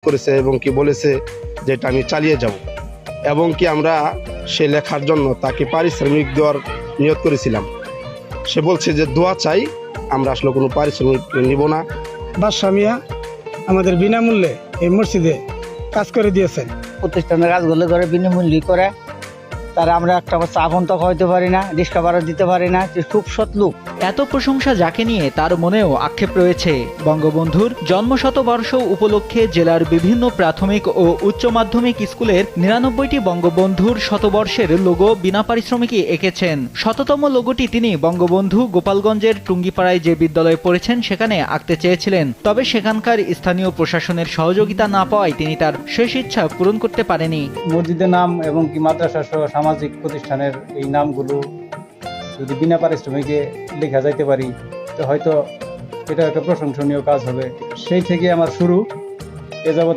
করেছে এবং কি বলেছে যে এটা আমি চালিয়ে যাব এবং কি আমরা সে লেখার জন্য তাকে পারিশ্রমিক দেওয়ার নিয়ত করেছিলাম। সে বলছে যে দোয়া চাই, আমরা আসলে কোনো পারিশ্রমিক নিব না। বাদশা মিয়া আমাদের বিনামূল্যে এই মসজিদে কাজ করে দিয়েছেন। প্রতিষ্ঠানের কাজগুলো করে বিনামূল্যে করে, তারা আমরা একটা চা পর্যন্ত খাওয়াইতে পারি না, রিক্সা ভাড়া দিতে পারি না। খুব সৎ লোক। এত প্রশংসা যাকে নিয়ে তার মনেও আক্ষেপ রয়েছে। বঙ্গবন্ধুর জন্মশতবর্ষ উপলক্ষে জেলার বিভিন্ন প্রাথমিক ও উচ্চ মাধ্যমিক স্কুলের ৯৯টি বঙ্গবন্ধুর শতবর্ষের লোগো বিনা পারিশ্রমিকে এঁকেছেন। শততম লোগোটি তিনি বঙ্গবন্ধু গোপালগঞ্জের টুঙ্গিপাড়ায় যে বিদ্যালয়ে পড়েছেন সেখানে আঁকতে চেয়েছিলেন, তবে সেখানকার স্থানীয় প্রশাসনের সহযোগিতা না পাওয়ায় তিনি তার শেষ ইচ্ছা পূরণ করতে পারেনি। মসজিদের নাম এবং কি মাদ্রাসা সহ সামাজিক প্রতিষ্ঠানের এই নামগুলো যদি বিনা পারিশ্রমিকে লেখা যাইতে পারি তো হয়তো এটা একটা প্রশংসনীয় কাজ হবে। সেই থেকে আমার শুরু। এ যাবৎ